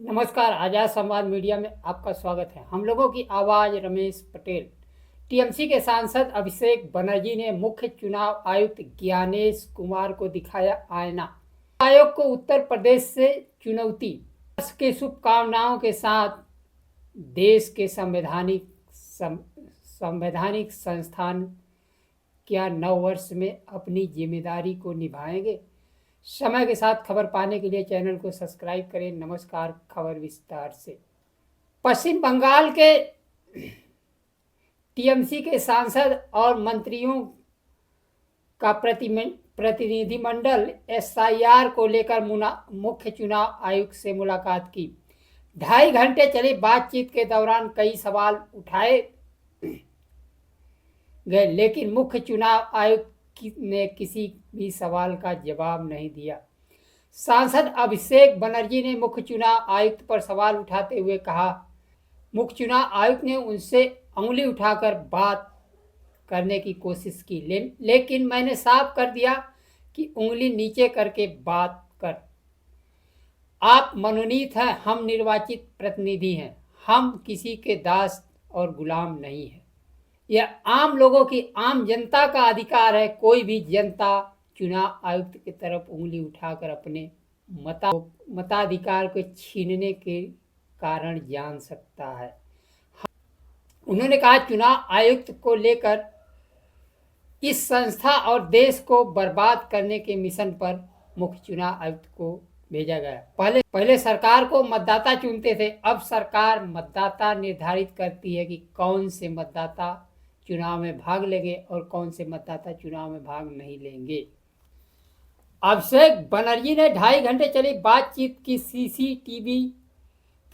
नमस्कार, आजाद संवाद मीडिया में आपका स्वागत है। हम लोगों की आवाज रमेश पटेल। टीएमसी के सांसद अभिषेक बनर्जी ने मुख्य चुनाव आयुक्त ज्ञानेश कुमार को दिखाया आईना। आयोग को उत्तर प्रदेश से चुनौती। वर्ष के शुभकामनाओं के साथ देश के संवैधानिक संस्थान क्या नव वर्ष में अपनी जिम्मेदारी को निभाएंगे? समय के साथ खबर पाने के लिए चैनल को सब्सक्राइब करें। नमस्कार, खबर विस्तार से। पश्चिम बंगाल के टीएमसी के सांसद और मंत्रियों का प्रतिनिधिमंडल एसआईआर को लेकर मुख्य चुनाव आयुक्त से मुलाकात की। 2.5 घंटे चली बातचीत के दौरान कई सवाल उठाए गए, लेकिन मुख्य चुनाव आयुक्त ने किसी भी सवाल का जवाब नहीं दिया। सांसद अभिषेक बनर्जी ने मुख्य चुनाव आयुक्त पर सवाल उठाते हुए कहा, मुख्य चुनाव आयुक्त ने उनसे उंगली उठाकर बात करने की कोशिश की, लेकिन मैंने साफ कर दिया कि उंगली नीचे करके बात कर। आप मनोनीत हैं, हम निर्वाचित प्रतिनिधि हैं, हम किसी के दास और गुलाम नहीं हैं। यह आम लोगों की, आम जनता का अधिकार है। कोई भी जनता चुनाव आयुक्त की तरफ उंगली उठाकर अपने मताधिकार को छीनने के कारण जान सकता है। उन्होंने कहा, चुनाव आयुक्त को लेकर इस संस्था और देश को बर्बाद करने के मिशन पर मुख्य चुनाव आयुक्त को भेजा गया। पहले सरकार को मतदाता चुनते थे, अब सरकार मतदाता निर्धारित करती है कि कौन से मतदाता चुनाव में भाग लेंगे और कौन से मतदाता चुनाव में भाग नहीं लेंगे। अभिषेक बनर्जी ने 2.5 घंटे चली बातचीत की सीसीटीवी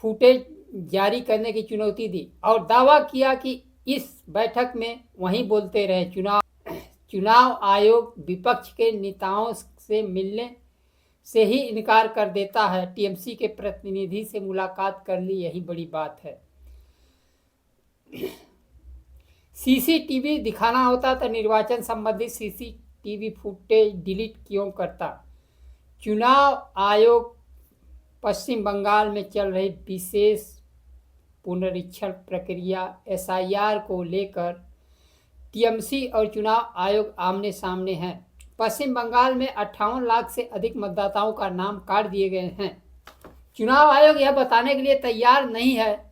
फुटेज जारी करने की चुनौती दी और दावा किया कि इस बैठक में वही बोलते रहे। चुनाव आयोग विपक्ष के नेताओं से मिलने से ही इनकार कर देता है। टीएमसी के प्रतिनिधि से मुलाकात कर ली, यही बड़ी बात है। सीसीटीवी दिखाना होता तो निर्वाचन संबंधित सीसीटीवी फुटेज डिलीट क्यों करता? चुनाव आयोग पश्चिम बंगाल में चल रही विशेष पुनरीक्षण प्रक्रिया एसआईआर को लेकर टीएमसी और चुनाव आयोग आमने सामने हैं। पश्चिम बंगाल में 58 लाख से अधिक मतदाताओं का नाम काट दिए गए हैं। चुनाव आयोग यह बताने के लिए तैयार नहीं है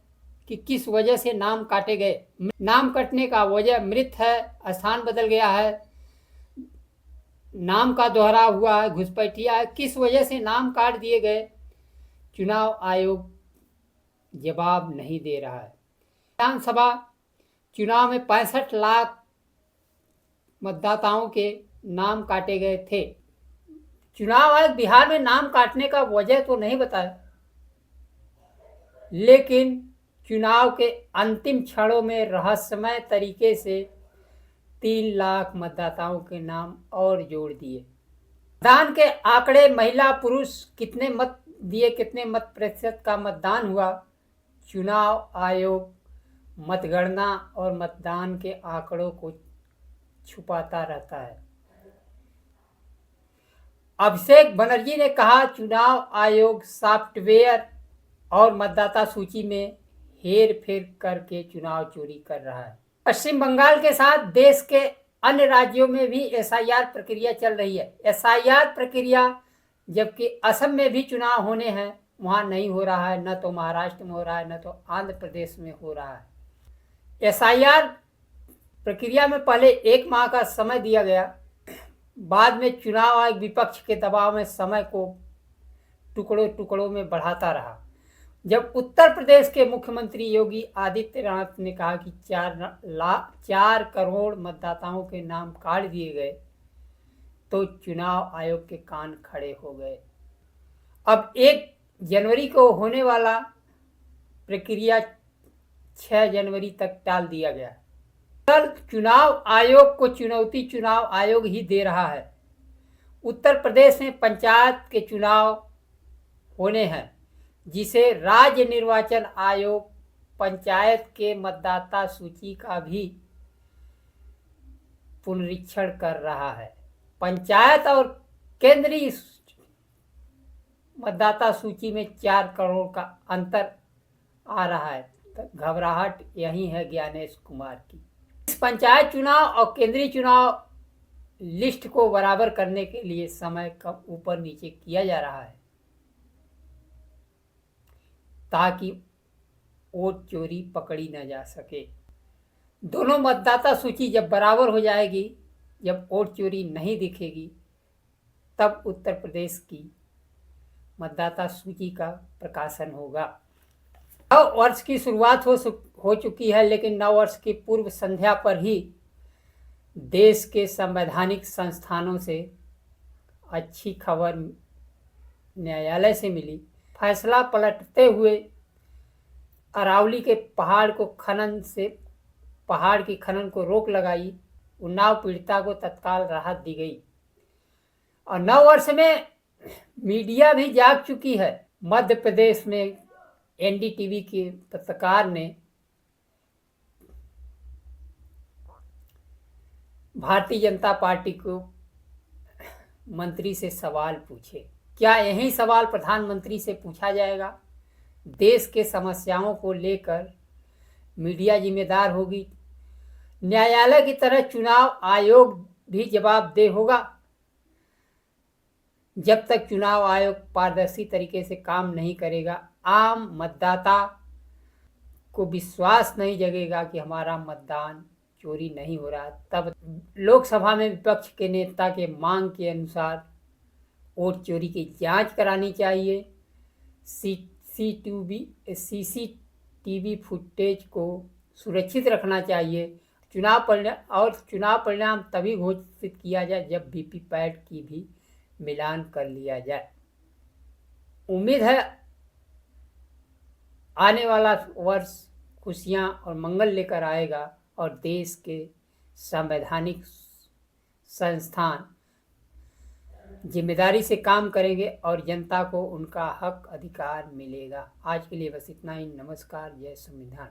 कि किस वजह से नाम काटे गए। नाम कटने का वजह मृत है, स्थान बदल गया है, नाम का दोहरा हुआ है, घुसपैठिया है, किस वजह से नाम काट दिए गए? चुनाव आयोग जवाब नहीं दे रहा है। विधानसभा चुनाव में 65 लाख मतदाताओं के नाम काटे गए थे। चुनाव आयोग बिहार में नाम काटने का वजह तो नहीं बताया, लेकिन चुनाव के अंतिम क्षणों में रहस्यमय तरीके से 3 लाख मतदाताओं के नाम और जोड़ दिए। मतदान के आंकड़े, महिला पुरुष कितने मत दिए, कितने मत प्रतिशत का मतदान हुआ, चुनाव आयोग मतगणना और मतदान के आंकड़ों को छुपाता रहता है। अभिषेक बनर्जी ने कहा, चुनाव आयोग सॉफ्टवेयर और मतदाता सूची में हेर फेर करके चुनाव चोरी कर रहा है। पश्चिम बंगाल के साथ देश के अन्य राज्यों में भी एसआईआर प्रक्रिया चल रही है। एसआईआर प्रक्रिया जबकि असम में भी चुनाव होने हैं, वहाँ नहीं हो रहा है। न तो महाराष्ट्र में हो रहा है, न तो आंध्र प्रदेश में हो रहा है। एसआईआर प्रक्रिया में पहले 1 माह का समय दिया गया, बाद में चुनाव आयोग विपक्ष के दबाव में समय को टुकड़ों में बढ़ाता रहा। जब उत्तर प्रदेश के मुख्यमंत्री योगी आदित्यनाथ ने कहा कि 4 करोड़ मतदाताओं के नाम काट दिए गए, तो चुनाव आयोग के कान खड़े हो गए। अब 1 जनवरी को होने वाला प्रक्रिया 6 जनवरी तक टाल दिया गया। कल चुनाव आयोग को चुनौती चुनाव आयोग ही दे रहा है। उत्तर प्रदेश में पंचायत के चुनाव होने हैं, जिसे राज्य निर्वाचन आयोग पंचायत के मतदाता सूची का भी पुनरीक्षण कर रहा है। पंचायत और केंद्रीय मतदाता सूची में 4 करोड़ का अंतर आ रहा है। तो घबराहट यही है ज्ञानेश कुमार की। इस पंचायत चुनाव और केंद्रीय चुनाव लिस्ट को बराबर करने के लिए समय कम ऊपर नीचे किया जा रहा है ताकि वोट चोरी पकड़ी न जा सके। दोनों मतदाता सूची जब बराबर हो जाएगी, जब वोट चोरी नहीं दिखेगी, तब उत्तर प्रदेश की मतदाता सूची का प्रकाशन होगा। नव वर्ष की शुरुआत हो चुकी है, लेकिन नव वर्ष की पूर्व संध्या पर ही देश के संवैधानिक संस्थानों से अच्छी खबर न्यायालय से मिली। फैसला पलटते हुए अरावली के पहाड़ की खनन को रोक लगाई। उन्नाव पीड़िता को तत्काल राहत दी गई और नव वर्ष में मीडिया भी जाग चुकी है। मध्य प्रदेश में एनडीटीवी के पत्रकार ने भारतीय जनता पार्टी को मंत्री से सवाल पूछे। क्या यही सवाल प्रधानमंत्री से पूछा जाएगा? देश के समस्याओं को लेकर मीडिया जिम्मेदार होगी। न्यायालय की तरह चुनाव आयोग भी जवाबदेह होगा। जब तक चुनाव आयोग पारदर्शी तरीके से काम नहीं करेगा, आम मतदाता को विश्वास नहीं जगेगा कि हमारा मतदान चोरी नहीं हो रहा। तब लोकसभा में विपक्ष के नेता के मांग के अनुसार वोट चोरी की जांच करानी चाहिए। सीसीटीवी फुटेज को सुरक्षित रखना चाहिए। चुनाव परिणाम तभी घोषित किया जाए जब वीवीपैट की भी मिलान कर लिया जाए। उम्मीद है आने वाला वर्ष खुशियां और मंगल लेकर आएगा और देश के संवैधानिक संस्थान जिम्मेदारी से काम करेंगे और जनता को उनका हक अधिकार मिलेगा। आज के लिए बस इतना ही। नमस्कार। जय संविधान।